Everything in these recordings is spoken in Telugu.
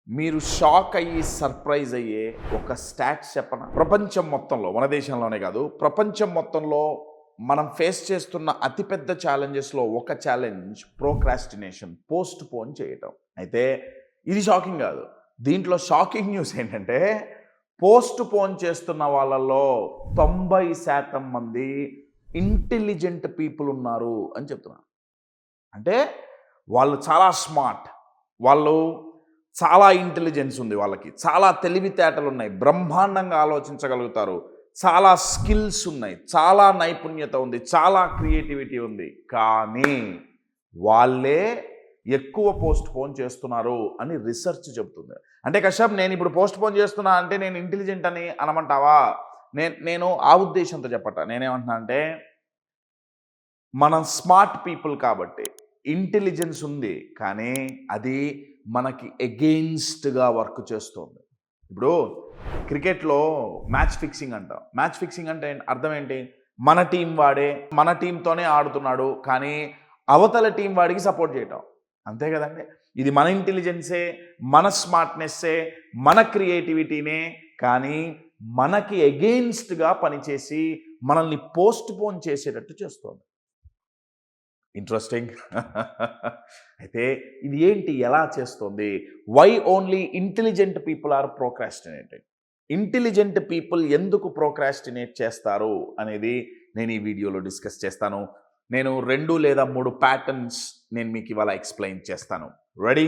మీరు షాక్ అయ్యి, సర్ప్రైజ్ అయ్యే ఒక స్టాట్స్ చెప్పనా? ప్రపంచం మొత్తంలో, మన దేశంలోనే కాదు, ప్రపంచం మొత్తంలో మనం ఫేస్ చేస్తున్న అతిపెద్ద ఛాలెంజెస్‌లో ఒక ఛాలెంజ్ ప్రోక్రాస్టినేషన్, పోస్ట్ పోన్ చేయటం. అయితే ఇది షాకింగ్ కాదు. దీంట్లో షాకింగ్ న్యూస్ ఏంటంటే, పోస్ట్ పోన్ చేస్తున్న వాళ్ళలో 90% మంది ఇంటెలిజెంట్ పీపుల్ ఉన్నారు అని చెప్తున్నారు. అంటే వాళ్ళు చాలా స్మార్ట్. వాళ్ళు చాలా ఇంటెలిజెన్స్ ఉంది వాళ్ళకి. చాలా తెలివితేటలు ఉన్నాయి. బ్రహ్మాండంగా ఆలోచించగలుగుతారు. చాలా స్కిల్స్ ఉన్నాయి. చాలా నైపుణ్యత ఉంది. చాలా క్రియేటివిటీ ఉంది. కానీ వాళ్ళే ఎక్కువ పోస్ట్ పోన్ చేస్తున్నారు అని రీసెర్చ్ చెబుతుంది. అంటే కశ్యప్, నేను ఇప్పుడు పోస్ట్ పోన్ చేస్తున్నా అంటే నేను ఇంటెలిజెంట్ అని అనమంటావా? నేను ఆ ఉద్దేశంతో చెప్పట. నేనేమంటున్నా అంటే, మనం స్మార్ట్ పీపుల్ కాబట్టి ఇంటెలిజెన్స్ ఉంది, కానీ అది మనకి ఎగెయిన్స్ట్‌గా వర్క్ చేస్తుంది. ఇప్పుడు క్రికెట్‌లో మ్యాచ్ ఫిక్సింగ్ అంటాం. మ్యాచ్ ఫిక్సింగ్ అంటే అర్థం ఏంటి? మన టీం వాడే మన టీంతోనే ఆడుతున్నాడు, కానీ అవతల టీం వాడికి సపోర్ట్ చేయటం. అంతే కదండీ! ఇది మన ఇంటెలిజెన్సే, మన స్మార్ట్‌నెస్సే, మన క్రియేటివిటీనే, కానీ మనకి ఎగెయిన్స్ట్‌గా పనిచేసి మనల్ని పోస్ట్ పోన్ చేసేటట్టు చేస్తోంది. ఇంట్రెస్టింగ్. అయితే ఇది ఏంటి, ఎలా చేస్తుంది? Why only intelligent people are procrastinated? Intelligent people ఎందుకు ప్రోక్రాస్టినేట్ చేస్తారు అనేది నేను ఈ వీడియోలో డిస్కస్ చేస్తాను. నేను 2 లేదా 3 ప్యాటర్న్స్ నేను మీకు ఇవాళ ఎక్స్ప్లెయిన్ చేస్తాను. రెడీ?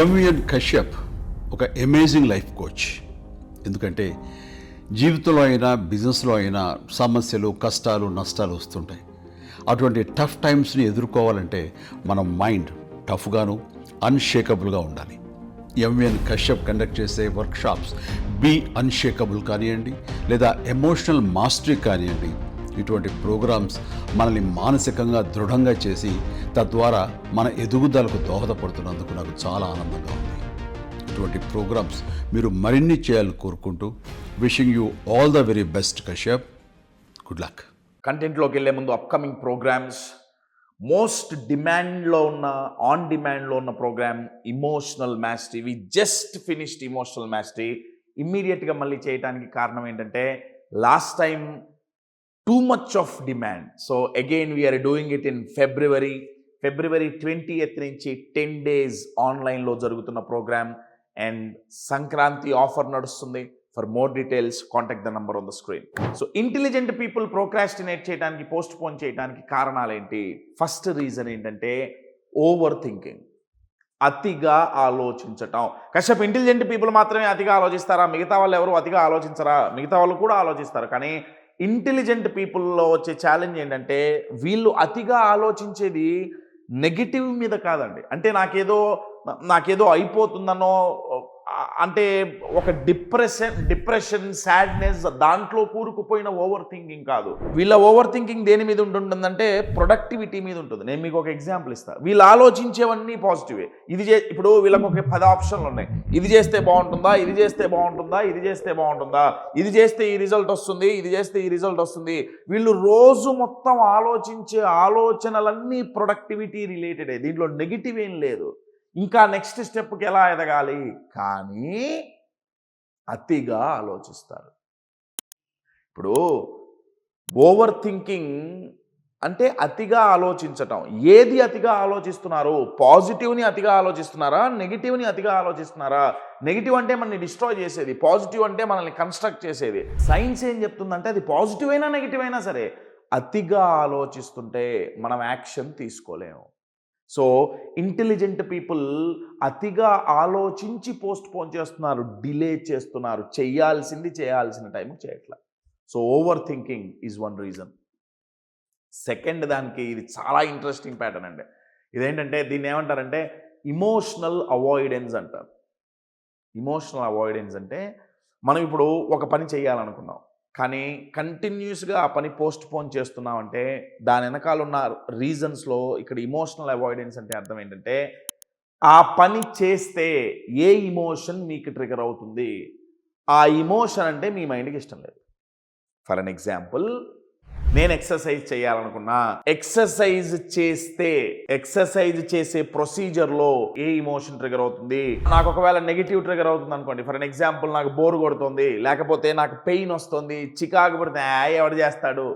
ఎంవిఎన్ కశ్యప్ ఒక అమేజింగ్ లైఫ్ కోచ్. ఎందుకంటే జీవితంలో అయినా బిజినెస్లో అయినా సమస్యలు, కష్టాలు, నష్టాలు వస్తుంటాయి. అటువంటి టఫ్ టైమ్స్ని ఎదుర్కోవాలంటే మన మైండ్ టఫ్గాను, అన్షేకబుల్గా ఉండాలి. ఎంవిఎన్ కశ్యప్ కండక్ట్ చేసే వర్క్షాప్స్ బీ అన్షేకబుల్ కానివ్వండి, లేదా ఎమోషనల్ మాస్టరీ కానివ్వండి, ఇటువంటి ప్రోగ్రామ్స్ మనల్ని మానసికంగా దృఢంగా చేసి తద్వారా మన ఎదుగుదలకు దోహదపడుతున్నందుకు నాకు చాలా ఆనందంగా ఉంది. ఇటువంటి ప్రోగ్రామ్స్ మీరు మరిన్ని చేయాలని కోరుకుంటూ, wishing you all the very best Kashyap. Good luck. కంటెంట్లోకి వెళ్ళే ముందు అప్కమింగ్ ప్రోగ్రామ్స్, మోస్ట్ డిమాండ్లో ఉన్న, ఆన్ డిమాండ్లో ఉన్న program emotional mastery. We just finished emotional mastery. ఇమ్మీడియట్గా మళ్ళీ చేయడానికి కారణం ఏంటంటే, last time too much of demand. So again we are doing it in February 20th నుంచి 10 days ఆన్లైన్లో జరుగుతున్న ప్రోగ్రామ్, అండ్ సంక్రాంతి ఆఫర్ నడుస్తుంది. For more details contact the number on the screen. So intelligent people procrastinate చేయడానికి, పోస్ట్ పోన్ చేయడానికి కారణాలు ఏంటి? ఫస్ట్ రీజన్ ఏంటంటే ఓవర్ థింకింగ్, అతిగా ఆలోచించటం. కశ్యప్, ఇంటెలిజెంట్ పీపుల్ మాత్రమే అతిగా ఆలోచిస్తారా? మిగతా వాళ్ళు ఎవరు అతిగా ఆలోచించరా? మిగతా వాళ్ళు కూడా ఆలోచిస్తారు, కానీ ఇంటెలిజెంట్ పీపుల్లో వచ్చే ఛాలెంజ్ ఏంటంటే, వీళ్ళు అతిగా ఆలోచించేది నెగిటివ్ మీద కాదండి. అంటే నాకేదో అయిపోతుందనో, అంటే ఒక డిప్రెషన్, సాడ్నెస్, దాంట్లో కూరుకుపోయిన ఓవర్ థింకింగ్ కాదు. వీళ్ళ ఓవర్ థింకింగ్ దేని మీద ఉంటుందంటే ప్రొడక్టివిటీ మీద ఉంటుంది. నేను మీకు ఒక ఎగ్జాంపుల్ ఇస్తాను. వీళ్ళు ఆలోచించేవన్నీ పాజిటివే. ఇప్పుడు వీళ్ళకి ఒక 10 ఆప్షన్లు ఉన్నాయి. ఇది చేస్తే బాగుంటుందా, ఇది చేస్తే బాగుంటుందా, ఇది చేస్తే బాగుంటుందా, ఇది చేస్తే ఈ రిజల్ట్ వస్తుంది, ఇది చేస్తే ఈ రిజల్ట్ వస్తుంది. వీళ్ళు రోజు మొత్తం ఆలోచించే ఆలోచనలన్నీ ప్రొడక్టివిటీ రిలేటెడే. దీంట్లో నెగిటివ్ ఏం లేదు. ఇంకా నెక్స్ట్ స్టెప్కి ఎలా ఎదగాలి, కానీ అతిగా ఆలోచిస్తారు. ఇప్పుడు ఓవర్ థింకింగ్ అంటే అతిగా ఆలోచించటం. ఏది అతిగా ఆలోచిస్తున్నారు? పాజిటివ్ని అతిగా ఆలోచిస్తున్నారా, నెగిటివ్ని అతిగా ఆలోచిస్తున్నారా? నెగిటివ్ అంటే మనల్ని డిస్ట్రాయ్ చేసేది, పాజిటివ్ అంటే మనల్ని కన్స్ట్రక్ట్ చేసేది. సైన్స్ ఏం చెప్తుందంటే, అది పాజిటివ్ అయినా నెగిటివ్ అయినా సరే, అతిగా ఆలోచిస్తుంటే మనం యాక్షన్ తీసుకోలేము. సో ఇంటెలిజెంట్ పీపుల్ అతిగా ఆలోచించి పోస్ట్ పోన్ చేస్తున్నారు, డిలే చేస్తున్నారు, చేయాల్సిన టైంకి చేయట్లా. So over thinking is one reason. Second దానికి, ఇది చాలా ఇంట్రెస్టింగ్ ప్యాటర్న్ అండి. ఇదేంటంటే, దీన్ని ఏమంటారంటే ఇమోషనల్ అవాయిడెన్స్ అంటారు. ఇమోషనల్ అవాయిడెన్స్ అంటే, మనం ఇప్పుడు ఒక పని చేయాలనుకున్నాం, కానీ కంటిన్యూస్గా ఆ పని పోస్ట్ పోన్ చేస్తున్నామంటే దాని వెనకాల ఉన్న రీజన్స్లో ఇక్కడ ఇమోషనల్ అవాయిడెన్స్ అంటే అర్థం ఏంటంటే, ఆ పని చేస్తే ఏ ఇమోషన్ మీకు ట్రిగర్ అవుతుంది, ఆ ఇమోషన్ అంటే మీ మైండ్కి ఇష్టం లేదు. ఫర్ అన్ ఎగ్జాంపుల్, నేను ఎక్సర్సైజ్ చేయాలనుకున్నా, ఎక్సర్సైజ్ చేసే ప్రొసీజర్లో ఏ ఇమోషన్ ట్రిగర్ అవుతుంది, నాకు ఒకవేళ నెగిటివ్ ట్రిగర్ అవుతుంది అనుకోండి. ఫర్ అన్ ఎగ్జాంపుల్, నాకు బోర్ కొడుతుంది, లేకపోతే నాకు పెయిన్ వస్తుంది, చికాకు పడితే ఎవడు చేస్తాడు.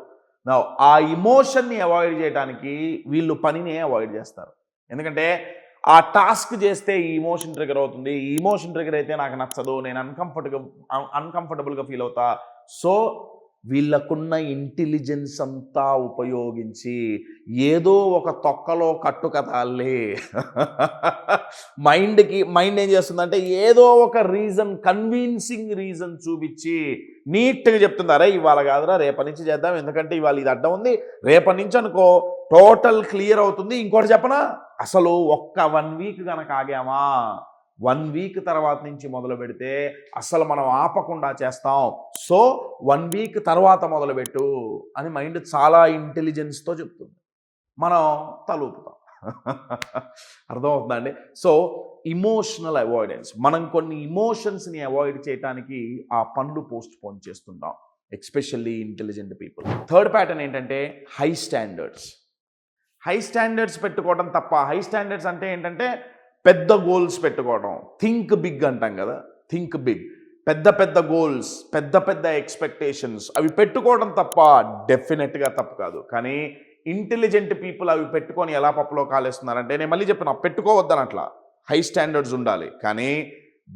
ఆ ఇమోషన్ని అవాయిడ్ చేయడానికి వీళ్ళు పనిని అవాయిడ్ చేస్తారు. ఎందుకంటే ఆ టాస్క్ చేస్తే ఈ ఇమోషన్ ట్రిగర్ అవుతుంది, ఈ ఇమోషన్ ట్రిగర్ అయితే నాకు నచ్చదు, నేను అన్కంఫర్టబుల్గా ఫీల్ అవుతా. సో వీళ్ళకున్న ఇంటెలిజెన్స్ అంతా ఉపయోగించి ఏదో ఒక తొక్కలో కట్టుకథాలే మైండ్ ఏం చేస్తుందంటే ఏదో ఒక రీజన్, కన్విన్సింగ్ రీజన్ చూపించి నీట్గా చెప్తుంది, అరే ఇవాళ కాదురా రేపటి నుంచి చేద్దాం, ఎందుకంటే ఇవాళ ఇది అడ్డం ఉంది, రేపటి నుంచి అనుకో టోటల్ క్లియర్ అవుతుంది. ఇంకోటి చెప్పనా, అసలు ఒక్క 1 వీక్ కనుక ఆగామా, 1 వీక్ తర్వాత నుంచి మొదలు పెడితే అసలు మనం ఆపకుండా చేస్తాం. సో 1 వీక్ తర్వాత మొదలుపెట్టు అని మైండ్ చాలా ఇంటెలిజెన్స్తో చెప్తుంది. మనం తలూపుతాం. అర్థమవుతుందండి? సో ఇమోషనల్ అవాయిడెన్స్, మనం కొన్ని ఇమోషన్స్ని అవాయిడ్ చేయడానికి ఆ పనులు పోస్ట్ పోన్ చేస్తుంటాం, especially intelligent people. Third pattern ఏంటంటే హై స్టాండర్డ్స్ పెట్టుకోవడం తప్ప. హై స్టాండర్డ్స్ అంటే ఏంటంటే పెద్ద గోల్స్ పెట్టుకోవడం, థింక్ బిగ్ అంటాం కదా, థింక్ బిగ్, పెద్ద గోల్స్, పెద్ద ఎక్స్పెక్టేషన్స్ అవి పెట్టుకోవడం తప్ప. డెఫినెట్గా తప్పు కాదు. కానీ ఇంటెలిజెంట్ పీపుల్ అవి పెట్టుకొని ఎలా పప్పులో కాలేస్తున్నారంటే, నేను మళ్ళీ చెప్పిన పెట్టుకోవద్దని, అట్లా హై స్టాండర్డ్స్ ఉండాలి, కానీ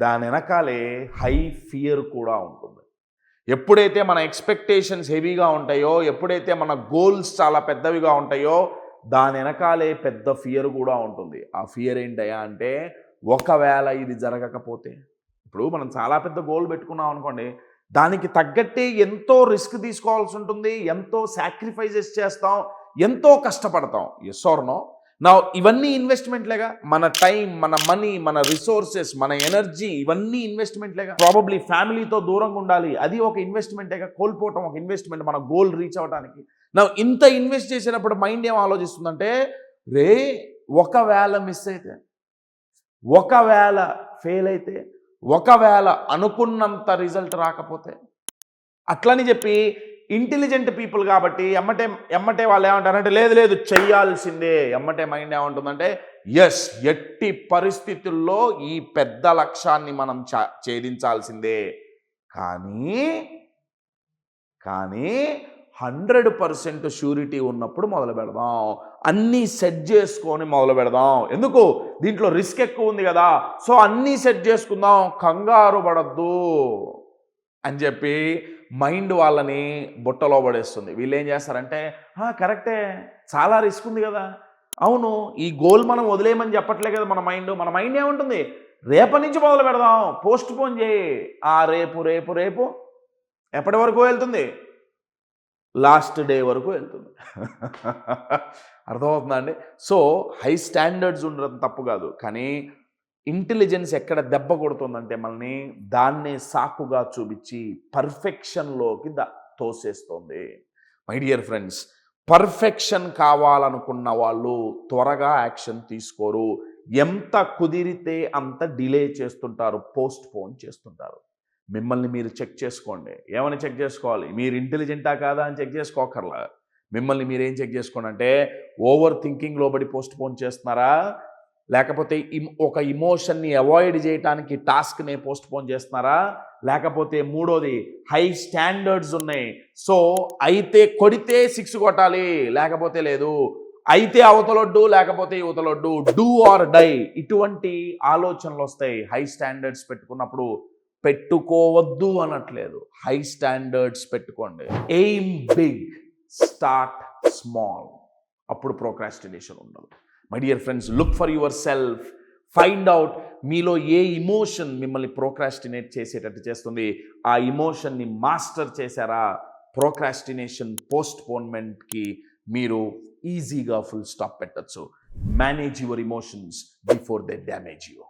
దాని వెనకాలే హై ఫియర్ కూడా ఉంటుంది. ఎప్పుడైతే మన ఎక్స్పెక్టేషన్స్ హెవీగా ఉంటాయో, ఎప్పుడైతే మన గోల్స్ చాలా పెద్దవిగా ఉంటాయో, దాని వెనకాలే పెద్ద ఫియర్ కూడా ఉంటుంది. ఆ ఫియర్ ఏంటయ్యా అంటే, ఒకవేళ ఇది జరగకపోతే, ఇప్పుడు మనం చాలా పెద్ద గోల్ పెట్టుకున్నాం అనుకోండి, దానికి తగ్గట్టే ఎంతో రిస్క్ తీసుకోవాల్సి ఉంటుంది, ఎంతో సాక్రిఫైజెస్ చేస్తాం, ఎంతో కష్టపడతాం. Yes are no? నా ఇవన్నీ ఇన్వెస్ట్మెంట్లేగా, మన టైం, మన మనీ, మన రిసోర్సెస్, మన ఎనర్జీ, ఇవన్నీ ఇన్వెస్ట్మెంట్లేగా. ప్రాబబ్లీ ఫ్యామిలీతో దూరంగా ఉండాలి, అది ఒక ఇన్వెస్ట్మెంటేగా. కోల్పోవటం ఒక ఇన్వెస్ట్మెంట్, మన గోల్ రీచ్ అవ్వడానికి. నా ఇంత ఇన్వెస్ట్ చేసినప్పుడు మైండ్ ఏం ఆలోచిస్తుందంటే, ఒకవేళ మిస్ అయితే, ఒకవేళ ఫెయిల్ అయితే, ఒకవేళ అనుకున్నంత రిజల్ట్ రాకపోతే, అట్లని చెప్పి ఇంటెలిజెంట్ పీపుల్ కాబట్టి ఎమ్మటే వాళ్ళు ఏమంటారంటే, లేదు చెయ్యాల్సిందే. ఎమ్మటే మైండ్ ఏమంటుందంటే, ఎస్, ఎట్టి పరిస్థితుల్లో ఈ పెద్ద లక్ష్యాన్ని మనం ఛేదించాల్సిందే. కానీ 100% షూరిటీ ఉన్నప్పుడు మొదలు పెడదాం, అన్నీ సెట్ చేసుకొని మొదలు పెడదాం. ఎందుకు? దీంట్లో రిస్క్ ఎక్కువ ఉంది కదా, సో అన్నీ సెట్ చేసుకుందాం, కంగారు పడద్దు అని చెప్పి మైండ్ వాళ్ళని బుట్టలో పడేస్తుంది. వీళ్ళు ఏం చేస్తారంటే, కరెక్టే, చాలా రిస్క్ ఉంది కదా, అవును, ఈ గోల్ మనం వదిలేయమని చెప్పట్లే కదా మన మైండ్ ఏముంటుంది, రేపటి నుంచి మొదలు పెడదాం, పోస్ట్ పోన్ చేయి. రేపు ఎప్పటి వరకు వెళ్తుంది? లాస్ట్ డే వరకు వెళ్తుంది. అర్థమవుతుందా అండి? సో హై స్టాండర్డ్స్ ఉండడం తప్పు కాదు, కానీ ఇంటెలిజెన్స్ ఎక్కడ దెబ్బ కొడుతుందంటే మనల్ని దాన్నే సాకుగా చూపించి పర్ఫెక్షన్లోకి తోసేస్తుంది. మై డియర్ ఫ్రెండ్స్, పర్ఫెక్షన్ కావాలనుకున్న వాళ్ళు త్వరగా యాక్షన్ తీసుకోరు, ఎంత కుదిరితే అంత డిలే చేస్తుంటారు, పోస్ట్ పోన్ చేస్తుంటారు. మిమ్మల్ని మీరు చెక్ చేసుకోండి. ఏమని చెక్ చేసుకోవాలి? మీరు ఇంటెలిజెంటా కాదా అని చెక్ చేసుకోకర్లా. మిమ్మల్ని మీరేం చెక్ చేసుకోండి అంటే, ఓవర్ థింకింగ్లో పడి పోస్ట్ పోన్ చేస్తున్నారా, లేకపోతే ఒక ఇమోషన్ని అవాయిడ్ చేయడానికి టాస్క్ని పోస్ట్ పోన్ చేస్తున్నారా, లేకపోతే మూడోది హై స్టాండర్డ్స్ ఉన్నాయి, సో అయితే కొడితే 6 కొట్టాలి, లేకపోతే లేదు, అయితే అవతలొడ్డు లేకపోతే యువతలొడ్డు, డూ ఆర్ డై, ఇటువంటి ఆలోచనలు వస్తాయి. హై స్టాండర్డ్స్ పెట్టుకున్నప్పుడు పెట్టుకోవద్దు అనట్లేదు, హై స్టాండర్డ్స్ పెట్టుకోండి. ఎయిమ్ బిగ్, స్టార్ట్ స్మాల్, అప్పుడు ప్రోక్రాస్టినేషన్ ఉండదు. My dear friends, look for your self, find out మీలో ఏ ఇమోషన్ మిమ్మల్ని ప్రోక్రాస్టినేట్ చేసేటట్టు చేస్తుంది, ఆ ఇమోషన్ని మాస్టర్ చేశారా, ప్రోక్రాస్టినేషన్, పోస్ట్ పోన్మెంట్కి మీరు ఈజీగా ఫుల్ స్టాప్ పెట్టచ్చు. Manage your emotions before they damage you.